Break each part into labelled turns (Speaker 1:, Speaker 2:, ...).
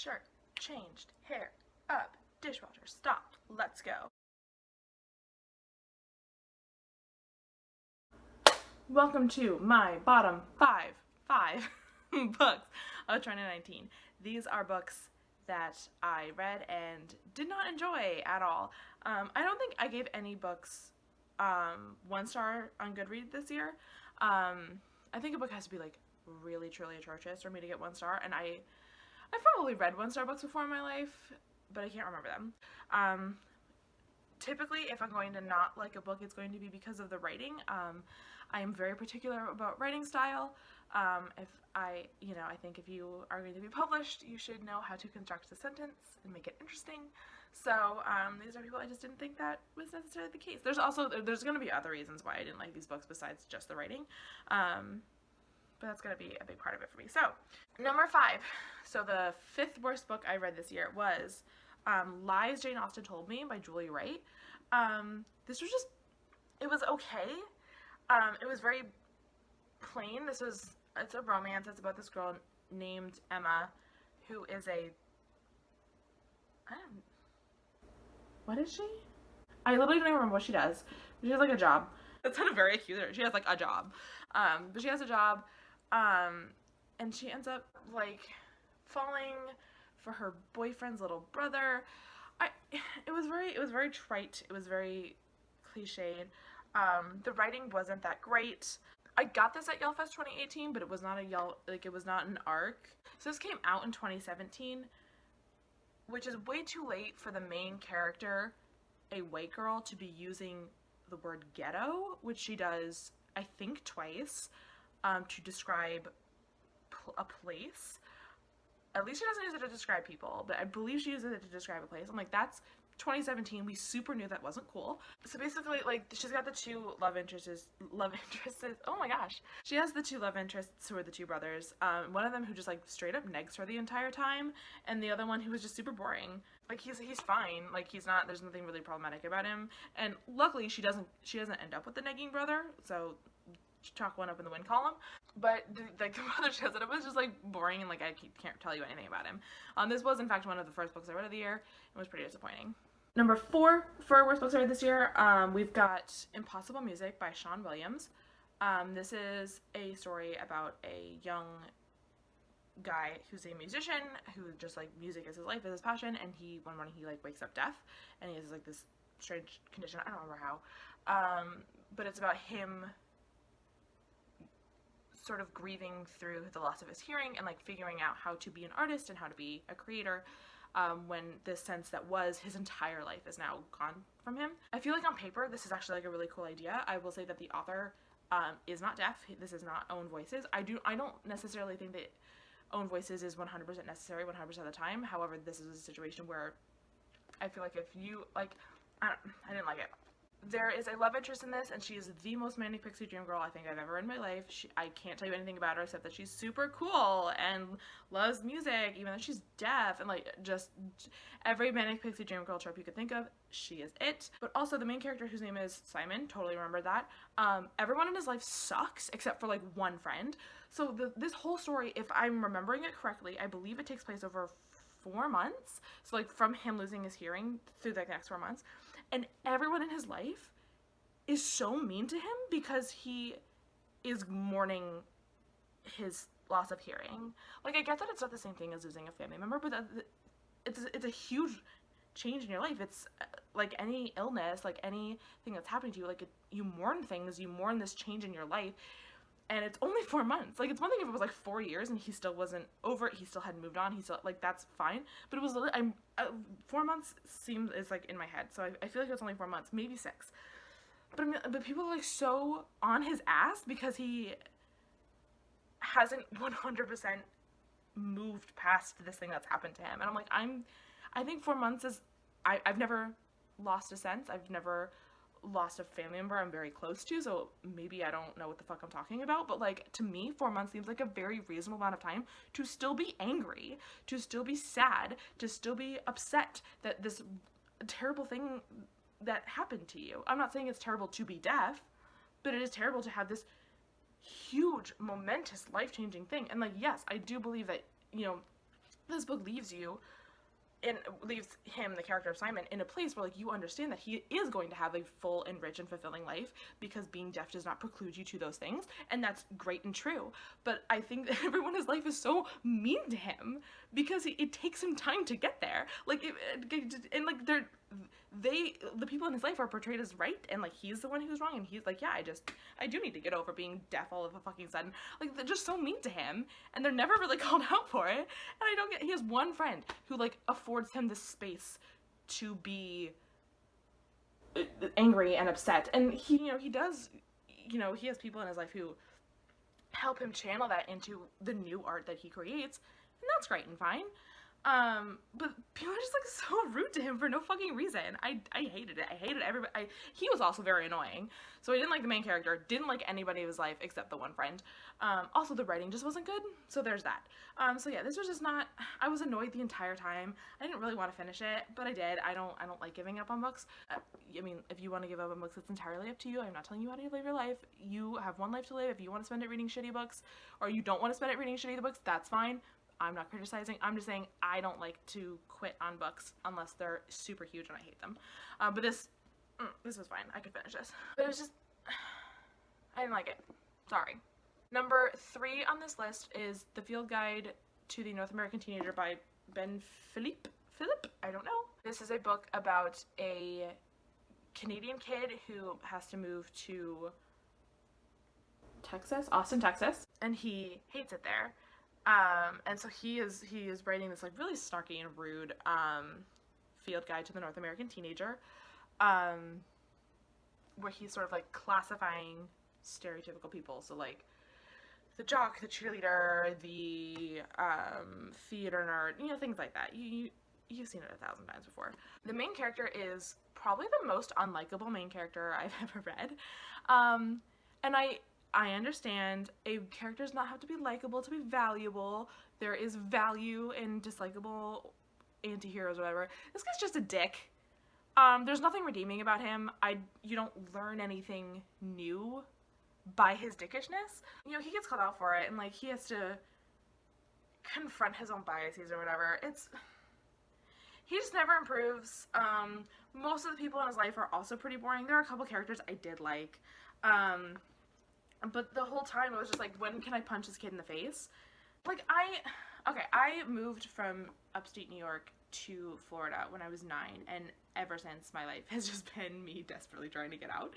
Speaker 1: shirt, changed, hair, up, dishwasher, stopped, let's go. Welcome to my bottom five books of 2019. These are books that I read and did not enjoy at all. I don't think I gave any books 1 star on Goodreads this year. I think a book has to be like really truly atrocious for me to get 1 star, and I've probably read 1 star books before in my life, but I can't remember them. Typically, if I'm going to not like a book, it's going to be because of the writing. I am very particular about writing style. I think if you are going to be published, you should know how to construct a sentence and make it interesting. So these are people I just didn't think that was necessarily the case. There's going to be other reasons why I didn't like these books besides just the writing. But that's going to be a big part of it for me. So, number 5. So the 5th worst book I read this year was Lies Jane Austen Told Me by Julie Wright. This was just, it was okay. It was very plain. It's a romance. It's about this girl named Emma who is what is she? I literally don't even remember what she does. She has like a job. That sounded very accusatory. She has like a job. But she has a job, and she ends up like falling for her boyfriend's little brother. It was very trite. It was very cliched. The writing wasn't that great. I got this at YellFest 2018, but it was not it was not an arc. So this came out in 2017, which is way too late for the main character, a white girl, to be using the word ghetto, which she does, I think, twice, to describe a place. At least she doesn't use it to describe people, but I believe she uses it to describe a place. I'm like, that's 2017. We super knew that wasn't cool. So basically, like, she's got the two love interests. Oh my gosh. She has the two love interests who are the two brothers. One of them who just like straight up negs her the entire time, and the other one who was just super boring. Like, he's fine. Like, there's nothing really problematic about him. And luckily she doesn't end up with the negging brother. So chalk one up in the win column. But the brother she has, it was just like boring, and like I can't tell you anything about him. This was in fact one of the first books I read of the year. It was pretty disappointing. Number 4 for worst books I read this year, we've got Impossible Music by Sean Williams. This is a story about a young guy who's a musician who just like music is his life, is his passion, and one morning he like wakes up deaf, and he has like this strange condition. I don't remember how, but it's about him sort of grieving through the loss of his hearing and like figuring out how to be an artist and how to be a creator, when this sense that was his entire life is now gone from him. I feel like on paper this is actually like a really cool idea. I will say that the author is not deaf. This is not own voices. I don't necessarily think that own voices is 100% necessary 100% of the time. However, this is a situation where I feel like if you like, I didn't like it. There is a love interest in this, and she is the most manic pixie dream girl I think I've ever read in my life. I can't tell you anything about her except that she's super cool and loves music, even though she's deaf, and like just every manic pixie dream girl trope you could think of, she is it. But also the main character, whose name is Simon, totally remember that. Everyone in his life sucks except for like one friend. So this whole story, if I'm remembering it correctly, I believe it takes place over 4 months. So like from him losing his hearing through the next 4 months. And everyone in his life is so mean to him because he is mourning his loss of hearing. Like, I get that it's not the same thing as losing a family member, but it's a huge change in your life. It's like any illness, like anything that's happening to you, like you mourn things, you mourn this change in your life. And it's only 4 months. Like, it's one thing if it was like 4 years and he still wasn't over it, he still hadn't moved on, he still, like, that's fine. But it was, 4 months is like in my head, so I feel like it was only 4 months, maybe 6. But people are like so on his ass because he hasn't 100% moved past this thing that's happened to him. And I'm like, I think 4 months is, I've never lost a sense, I've never lost a family member I'm very close to, so maybe I don't know what the fuck I'm talking about, but like, to me 4 months seems like a very reasonable amount of time to still be angry, to still be sad, to still be upset that this terrible thing that happened to you. I'm not saying it's terrible to be deaf, but it is terrible to have this huge, momentous, life-changing thing. And like, yes, I do believe that, this book leaves you and leaves him, the character of Simon, in a place where, like, you understand that he is going to have a full and rich and fulfilling life because being deaf does not preclude you to those things, and that's great and true. But I think that everyone in his life is so mean to him because it takes him time to get there. Like, and like the people in his life are portrayed as right, and like he's the one who's wrong, and he's like, yeah, I do need to get over being deaf all of a fucking sudden. Like, they're just so mean to him, and they're never really called out for it. And I don't get. He has one friend who like affords him the space to be angry and upset, and he does. He has people in his life who help him channel that into the new art that he creates, and that's great and fine. But people are just like so rude to him for no fucking reason. I hated it. I hated everybody. He was also very annoying. So I didn't like the main character, didn't like anybody of his life except the one friend. Also the writing just wasn't good. So there's that. So yeah, this was just not, I was annoyed the entire time. I didn't really want to finish it, but I did. I don't like giving up on books. I mean, if you want to give up on books, it's entirely up to you. I'm not telling you how to live your life. You have one life to live. If you want to spend it reading shitty books, or you don't want to spend it reading shitty books, that's fine. I'm not criticizing. I'm just saying I don't like to quit on books unless they're super huge and I hate them. But this was fine. I could finish this. But it was just, I didn't like it. Sorry. Number 3 on this list is The Field Guide to the North American Teenager by Ben Philippe? I don't know. This is a book about a Canadian kid who has to move to Austin, Texas, and he hates it there. And so he is writing this like really snarky and rude field guide to the North American teenager, where he's sort of like classifying stereotypical people. So like the jock, the cheerleader, the theater nerd, things like that. You've seen it 1,000 times before. The main character is probably the most unlikable main character I've ever read, and I understand a character does not have to be likable to be valuable. There is value in dislikable anti-heroes or whatever. This guy's just a dick. There's nothing redeeming about him. You don't learn anything new by his dickishness. He gets called out for it, and like he has to confront his own biases or whatever. He just never improves. Most of the people in his life are also pretty boring. There are a couple characters I did like. But the whole time it was just like, when can I punch this kid in the face? Like, I moved from upstate New York to Florida when I was 9, and ever since my life has just been me desperately trying to get out.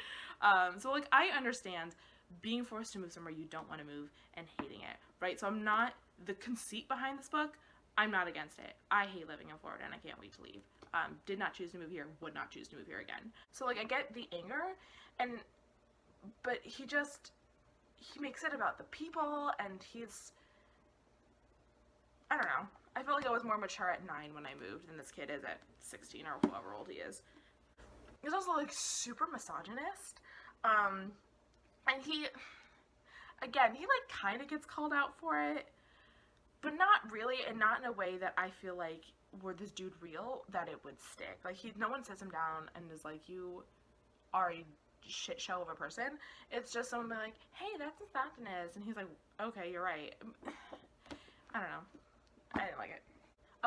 Speaker 1: So like, I understand being forced to move somewhere you don't want to move and hating it, right? So I'm not, the conceit behind this book, I'm not against it. I hate living in Florida and I can't wait to leave. Did not choose to move here, would not choose to move here again. So like, I get the anger, but he makes it about the people, and I don't know. I felt like I was more mature at 9 when I moved than this kid is at 16 or however old he is. He's also like super misogynist. And he like kind of gets called out for it, but not really, and not in a way that I feel like, were this dude real, that it would stick. Like, no one sits him down and is like, you are a shit show of a person. It's just someone being like, hey, that's what Stockton is, and he's like, okay, you're right. I don't know. I didn't like it.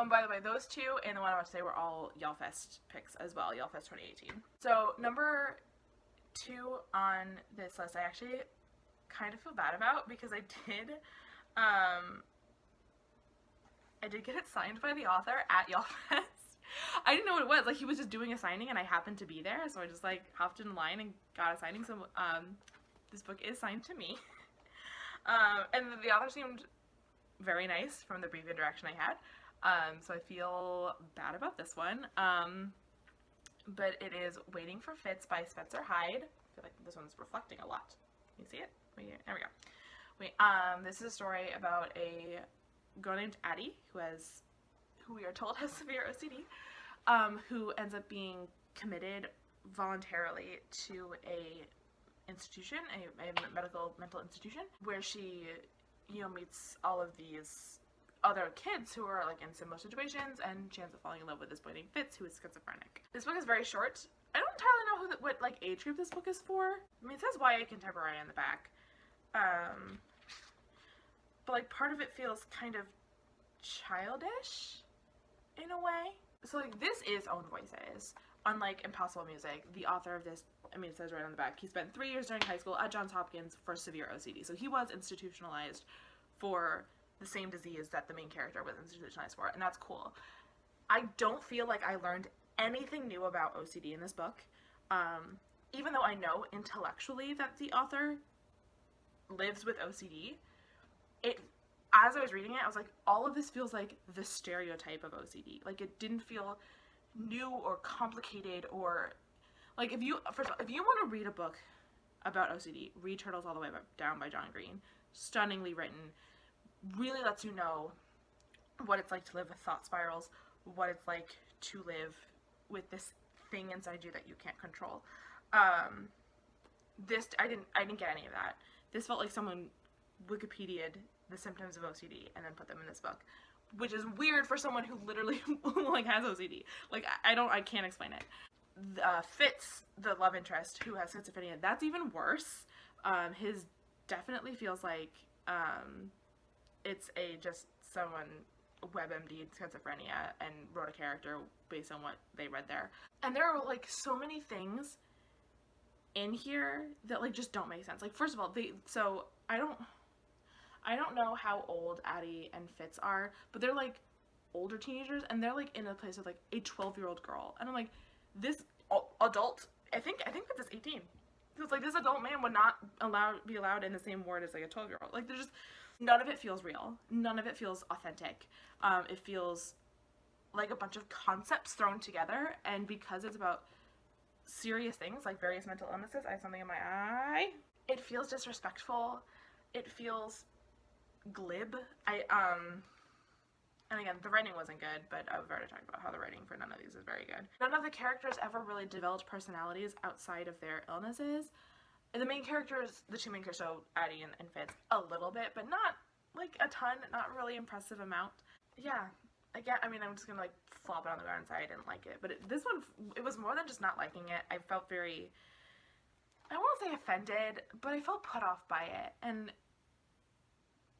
Speaker 1: By the way, those two and the one I want to say were all YALLFest picks as well, YALLFest 2018. So number 2 on this list, I actually kind of feel bad about, because I did get it signed by the author at YALLFest. I didn't know what it was. Like, he was just doing a signing and I happened to be there, so I just like hopped in line and got a signing. So this book is signed to me. And the author seemed very nice from the brief interaction I had. So I feel bad about this one. But it is Waiting for Fitz by Spencer Hyde. I feel like this one's reflecting a lot. Can you see it? Wait, there we go. This is a story about a girl named Addie who we are told has severe OCD, who ends up being committed voluntarily to a institution, a mental institution, where she, meets all of these other kids who are like in similar situations, and she ends up falling in love with this boy named Fitz, who is schizophrenic. This book is very short. I don't entirely know what like age group this book is for. I mean, it says YA contemporary on the back, but like part of it feels kind of childish in a way. So like this is own voices. Unlike Impossible Music, the author of this, I mean, it says right on the back, he spent 3 years during high school at Johns Hopkins for severe OCD. So he was institutionalized for the same disease that the main character was institutionalized for, and that's cool. I don't feel like I learned anything new about OCD in this book, even though I know intellectually that the author lives with OCD. As I was reading it, I was like, all of this feels like the stereotype of OCD. Like, it didn't feel new or complicated, or like, first of all, if you want to read a book about OCD, read Turtles All the Way Down by John Green. Stunningly written, really lets you know what it's like to live with thought spirals, what it's like to live with this thing inside you that you can't control. This, I didn't get any of that. This felt like someone Wikipedia'd the symptoms of OCD and then put them in this book, which is weird for someone who literally like has OCD. Like, I can't explain it. Fitz, the love interest who has schizophrenia, that's even worse. His definitely feels like it's just someone WebMD'd schizophrenia and wrote a character based on what they read there. And there are like so many things in here that like just don't make sense. Like, first of all, I don't know how old Addie and Fitz are, but they're like older teenagers, and they're like in a place with like a 12-year-old girl, and I'm like, this adult, I think Fitz is 18. So it's like, this adult man would not be allowed in the same ward as like a 12-year-old. Like, there's just, none of it feels real. None of it feels authentic. It feels like a bunch of concepts thrown together, and because it's about serious things like various mental illnesses, I have something in my eye. It feels disrespectful. It feels glib. And again, the writing wasn't good, but I've already talked about how the writing for none of these is very good. None of the characters ever really developed personalities outside of their illnesses. And the main characters, the two main characters, so Addie and Fitz, a little bit, but not like a ton, not really impressive amount. Yeah, again, I mean, I'm just gonna like flop it on the ground and say I didn't like it, but this one, it was more than just not liking it. I felt very, I won't say offended, but I felt put off by it. And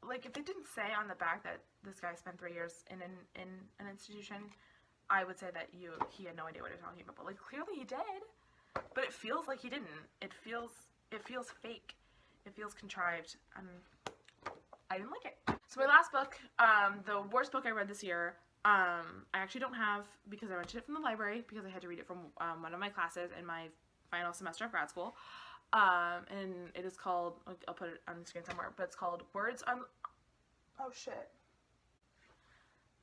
Speaker 1: like, if it didn't say on the back that this guy spent 3 years in an institution, I would say that he had no idea what he was talking about. But like, clearly he did. But it feels like he didn't. It feels fake. It feels contrived. I didn't like it. So my last book, the worst book I read this year, I actually don't have, because I rented it from the library because I had to read it from one of my classes in my final semester of grad school. And it is called, I'll put it on the screen somewhere, but it's called Words on, oh shit,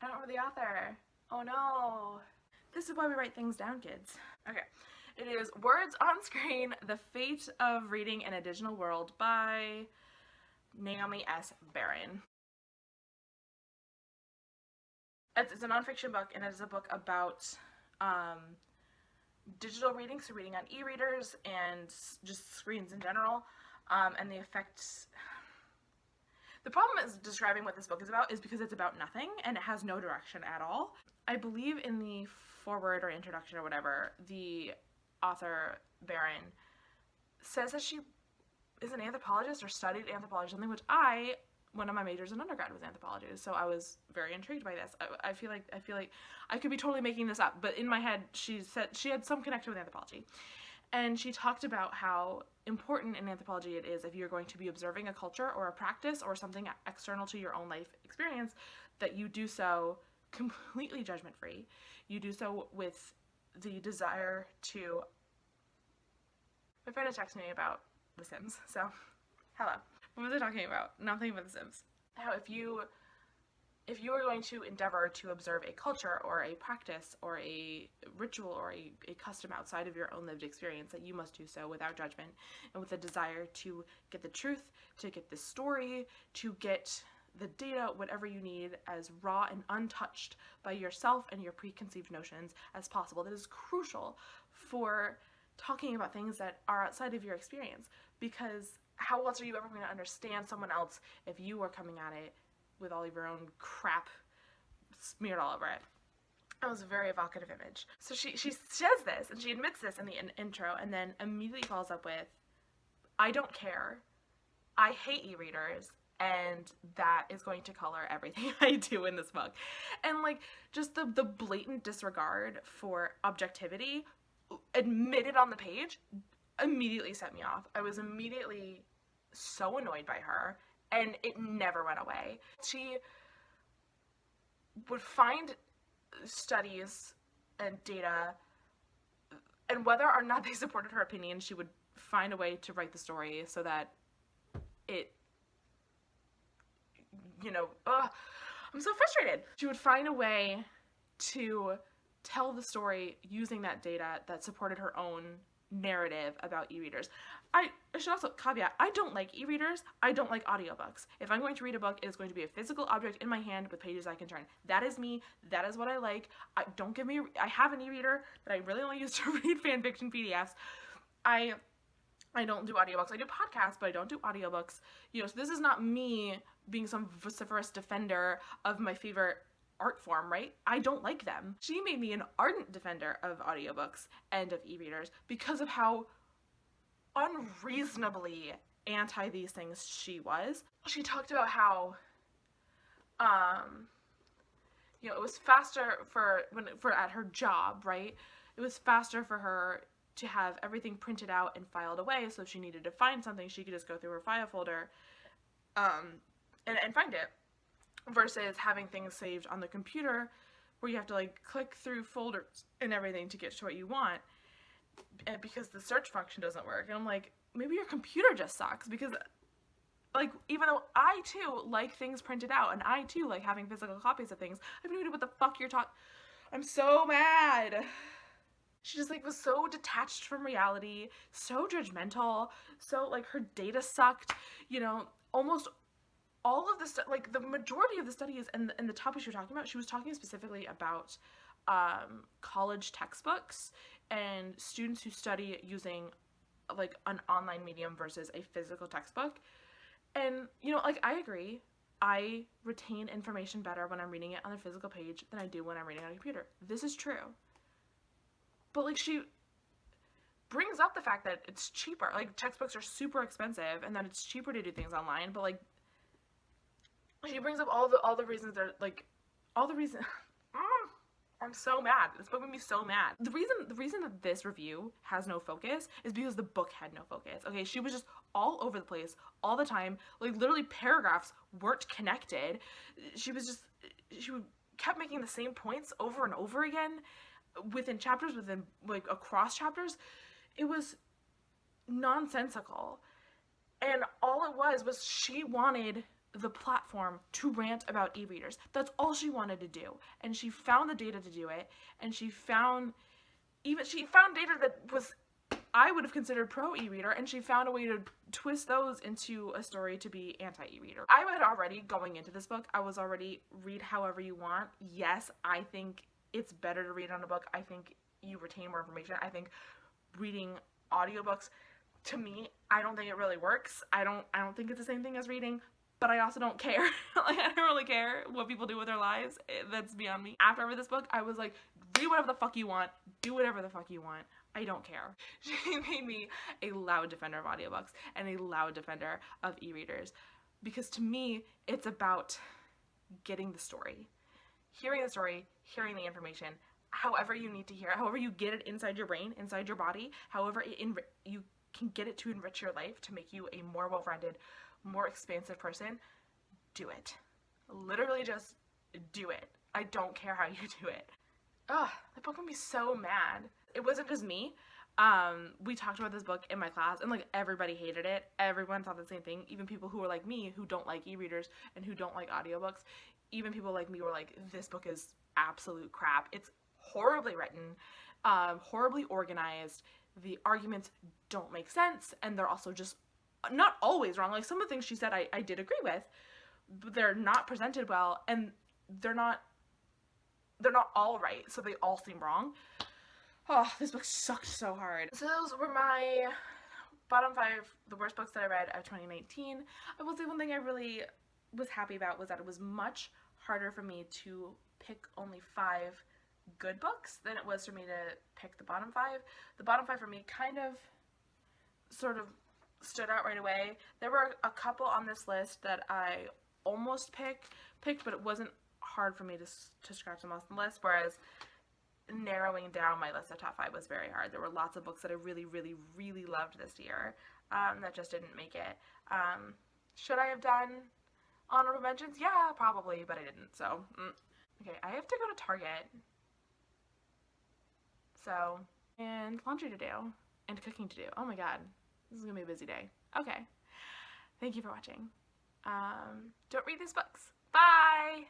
Speaker 1: I don't remember the author. Oh no. This is why we write things down, kids. Okay. It is Words on Screen, The Fate of Reading in a Digital World by Naomi S. Barron. It's a nonfiction book, and it is a book about digital reading, so reading on e-readers and just screens in general, and the effects. The problem is describing what this book is about is because it's about nothing and it has no direction at all. I believe in the foreword or introduction or whatever, the author, Barron, says that she is an anthropologist or studied anthropology, something which one of my majors in undergrad was anthropology, so I was very intrigued by this. I feel like I could be totally making this up, but in my head she said she had some connection with anthropology. And she talked about how important in anthropology it is, if you're going to be observing a culture or a practice or something external to your own life experience, that you do so completely judgment-free. You do so with the desire to... My friend had texted me about The Sims, so hello. What was I talking about? Nothing but The Sims. How if you are going to endeavor to observe a culture or a practice or a ritual or a custom outside of your own lived experience, that you must do so without judgment and with a desire to get the truth, to get the story, to get the data, whatever you need, as raw and untouched by yourself and your preconceived notions as possible. That is crucial for talking about things that are outside of your experience, because how else are you ever going to understand someone else if you are coming at it with all of your own crap smeared all over it? It was a very evocative image. So she says this, and she admits this in the intro, and then immediately follows up with, I don't care. I hate e-readers, and that is going to color everything I do in this book. And like just the blatant disregard for objectivity admitted on the page immediately set me off. I was immediately so annoyed by her, and it never went away. She would find studies and data, and whether or not they supported her opinion, she would find a way to write the story so that it, I'm so frustrated. She would find a way to tell the story using that data that supported her own narrative about e-readers. I should also caveat, I don't like e-readers. I don't like audiobooks. If I'm going to read a book, it is going to be a physical object in my hand with pages I can turn. That is me. That is what I like. I have an e-reader that I really only use to read fan fiction PDFs. I don't do audiobooks. I do podcasts, but I don't do audiobooks. So this is not me being some vociferous defender of my favorite art form, right? I don't like them. She made me an ardent defender of audiobooks and of e-readers because of how unreasonably anti these things she was. She talked about how it was faster for at her job, right? It was faster for her to have everything printed out and filed away, so if she needed to find something, she could just go through her file folder and find it, versus having things saved on the computer where you have to like click through folders and everything to get to what you want, and because the search function doesn't work. And I'm like, maybe your computer just sucks, because like, even though I too like things printed out and I too like having physical copies of things, I have no idea what the fuck you're talking. I'm so mad. She just like was so detached from reality, so judgmental, so like her data sucked, almost all of the stuff, like the majority of the studies and the topics she was talking about, she was talking specifically about college textbooks and students who study using like an online medium versus a physical textbook. And, like, I agree. I retain information better when I'm reading it on a physical page than I do when I'm reading it on a computer. This is true. But, like, she brings up the fact that it's cheaper. Like, textbooks are super expensive, and that it's cheaper to do things online. But, like, she brings up all the reasons they're, like, all the reasons... I'm so mad. This book made me so mad. The reason that this review has no focus is because the book had no focus. Okay, she was just all over the place all the time. Like, literally paragraphs weren't connected. She kept making the same points over and over again within chapters, within like across chapters. It was nonsensical. And all it was she wanted the platform to rant about e-readers. That's all she wanted to do. And she found the data to do it. And she found data that was, I would have considered pro e-reader, and she found a way to twist those into a story to be anti-e-reader. I had already, going into this book, I was already read however you want. Yes, I think it's better to read on a book. I think you retain more information. I think reading audiobooks, to me, I don't think it really works. I don't think it's the same thing as reading. But I also don't care. Like, I don't really care what people do with their lives. That's beyond me. After I read this book, I was like, read whatever the fuck you want. Do whatever the fuck you want. I don't care. She made me a loud defender of audiobooks and a loud defender of e-readers. Because to me, it's about getting the story. Hearing the story, hearing the information, however you need to hear it, however you get it inside your brain, inside your body, however you can get it to enrich your life, to make you a more well-rounded, more expansive person. Do it. Literally just do it. I don't care how you do it. Ugh, that book made me so mad. It wasn't just me. We talked about this book in my class, and like everybody hated it. Everyone thought the same thing. Even people who were like me, who don't like e-readers and who don't like audiobooks, even people like me were like, this book is absolute crap. It's horribly written, horribly organized. The arguments don't make sense, and they're also just not always wrong. Like, some of the things she said I did agree with, but they're not presented well, and they're not all right, so they all seem wrong. Oh, this book sucked so hard. So those were my bottom 5, the worst books that I read of 2019. I will say one thing I really was happy about was that it was much harder for me to pick only 5 good books than it was for me to pick the bottom 5. The bottom 5 for me kind of sort of stood out right away. There were a couple on this list that I almost picked, but it wasn't hard for me to scratch them off the list, whereas narrowing down my list of top 5 was very hard. There were lots of books that I really, really, really loved this year that just didn't make it. Should I have done honorable mentions? Yeah, probably, but I didn't, so. Okay, I have to go to Target. So, and laundry to do, and cooking to do. Oh my god, this is gonna be a busy day. Okay, thank you for watching. Don't read these books. Bye!